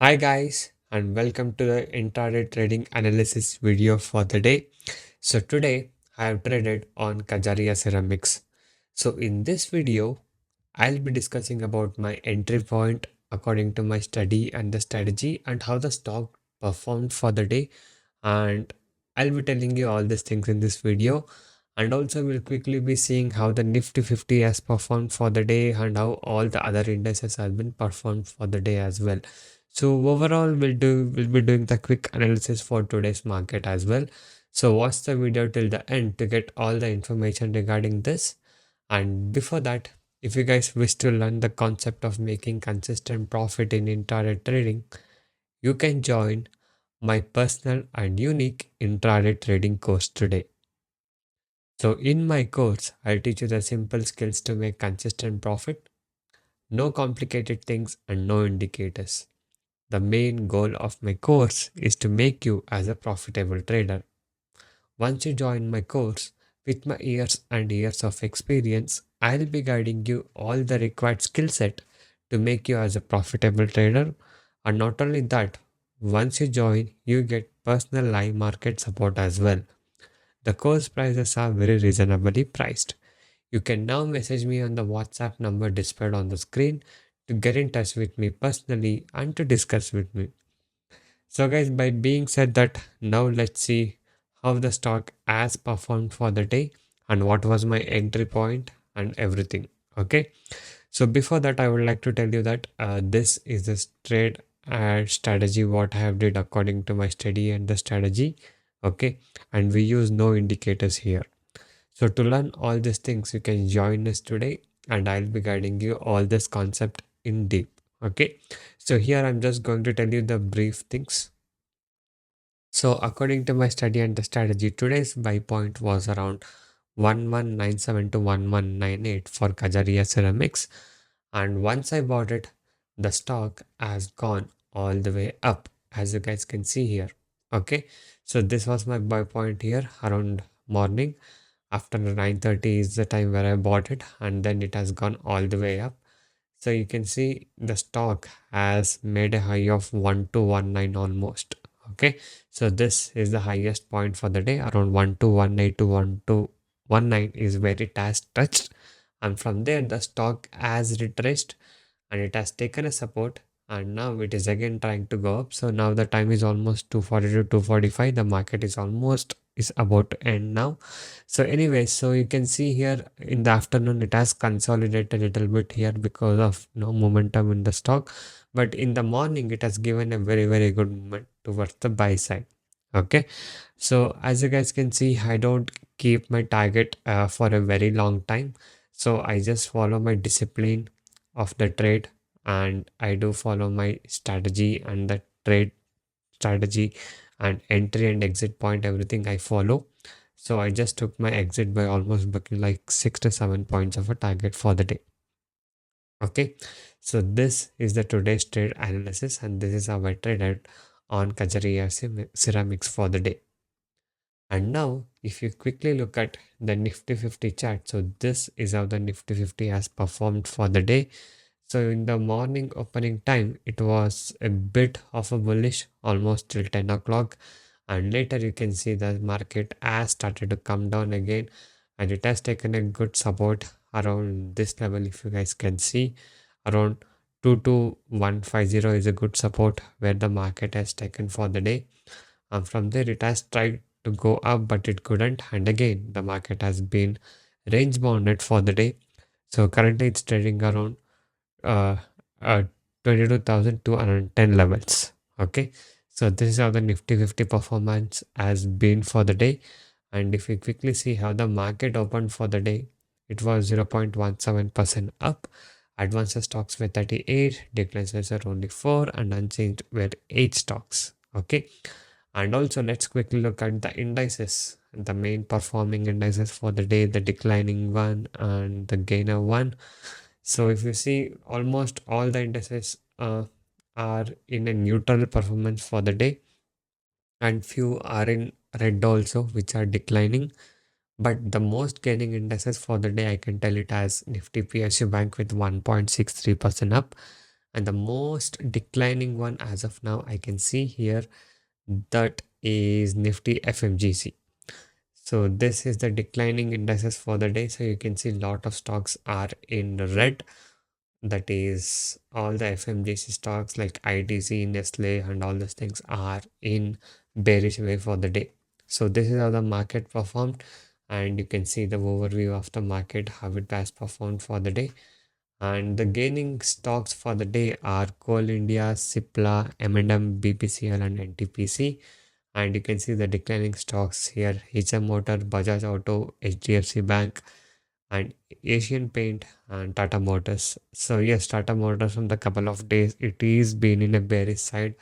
Hi guys, and welcome to the intraday trading analysis video for the day. So today I have traded on Kajaria Ceramics. So in this video, I'll be discussing about my entry point according to my study and the strategy and how the stock performed for the day. And I'll be telling you all these things in this video. And also we'll quickly be seeing how the Nifty 50 has performed for the day and how all the other indices have been performed for the day as well. So overall we'll be doing the quick analysis for today's market as well. So watch the video till the end to get all the information regarding this. And before that, if you guys wish to learn the concept of making consistent profit in intraday trading, you can join my personal and unique intraday trading course today. So in my course, I'll teach you the simple skills to make consistent profit, no complicated things and no indicators. The main goal of my course is to make you as a profitable trader. Once you join my course, with my years and years of experience, I'll be guiding you all the required skill set to make you as a profitable trader. And not only that, once you join, you get personal live market support as well. The course prices are very reasonably priced. You can now message me on the WhatsApp number displayed on the screen to get in touch with me personally and to discuss with me. So guys, by being said that, now let's see how the stock has performed for the day and what was my entry point and everything. Okay. So before that, I would like to tell you that this is the trade strategy what I have did according to my study and the strategy. Okay. And we use no indicators here. So to learn all these things, you can join us today and I'll be guiding you all this concept in deep. Okay. So here I'm just going to tell you the brief things. So according to my study and the strategy, today's buy point was around 1197 to 1198 for Kajaria Ceramics. And once I bought it, the stock has gone all the way up, as you guys can see here. Okay, so this was my buy point here around morning. After 9:30 is the time where I bought it, and then it has gone all the way up. So you can see the stock has made a high of 1219 almost. Okay, so this is the highest point for the day, around 1218 to 1219 is where it has touched, and from there the stock has retraced and it has taken a support, and now it is again trying to go up. So now the time is almost 240 to 245. The market is about to end now. So anyway, so you can see here in the afternoon it has consolidated a little bit here because of no momentum in the stock, but in the morning it has given a very good movement towards the buy side. Okay, so as you guys can see, I don't keep my target for a very long time, so I just follow my discipline of the trade, and I do follow my strategy and the trade strategy and entry and exit point, everything I follow. So I just took my exit by almost booking like 6 to 7 points of a target for the day. Okay, so this is the today's trade analysis, and this is how I traded on Kajaria Ceramics for the day. And now, if you quickly look at the Nifty 50 chart, so this is how the Nifty 50 has performed for the day. So in the morning opening time, it was a bit of a bullish almost till 10 o'clock. And later you can see the market has started to come down again, and it has taken a good support around this level. If you guys can see, around 22150 is a good support where the market has taken for the day. And from there it has tried to go up, but it couldn't. And again, the market has been range bounded for the day. So currently it's trading around uh, uh 22,210 levels. Okay, so this is how the Nifty 50 performance has been for the day. And if we quickly see how the market opened for the day, it was 0.17% up. Advanced stocks were 38, declines were only 4, and unchanged were 8 stocks. Okay, and also let's quickly look at the indices, the main performing indices for the day, the declining one and the gainer one. So if you see, almost all the indices are in a neutral performance for the day, and few are in red also, which are declining. But the most gaining indices for the day, I can tell it as Nifty PSU Bank with 1.63% up, and the most declining one as of now I can see here, that is Nifty FMGC. So this is the declining indices for the day. So you can see a lot of stocks are in red. That is all the FMGC stocks like ITC, Nestle, and all those things are in bearish way for the day. So this is how the market performed, and you can see the overview of the market, how it has performed for the day. And the gaining stocks for the day are Coal India, Cipla, M&M, BPCL, and NTPC. And you can see the declining stocks here: HM Motor, Bajaj Auto, HDFC Bank, and Asian Paint and Tata Motors. So yes, Tata Motors from the couple of days it is been in a bearish side,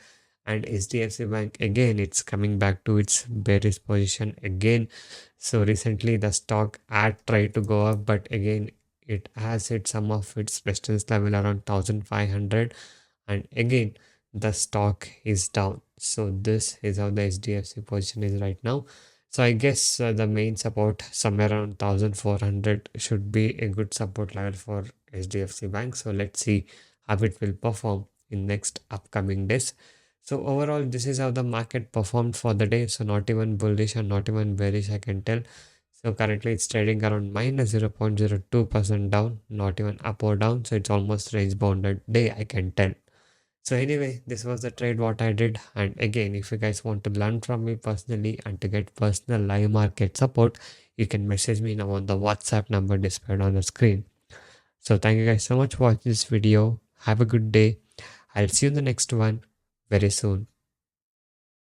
and HDFC Bank again it's coming back to its bearish position again. So recently the stock had tried to go up, but again it has hit some of its resistance level around 1500, and again the stock is down. So this is how the HDFC position is right now. So I guess the main support somewhere around 1400 should be a good support level for HDFC Bank. So let's see how it will perform in next upcoming days. So overall, this is how the market performed for the day. So not even bullish and not even bearish, I can tell. So currently it's trading around minus 0.02% down, not even up or down. So it's almost range bounded day, I can tell. So anyway, this was the trade what I did. And again, if you guys want to learn from me personally and to get personal live market support, you can message me now on the WhatsApp number displayed on the screen. So thank you guys so much for watching this video. Have a good day. I'll see you in the next one very soon.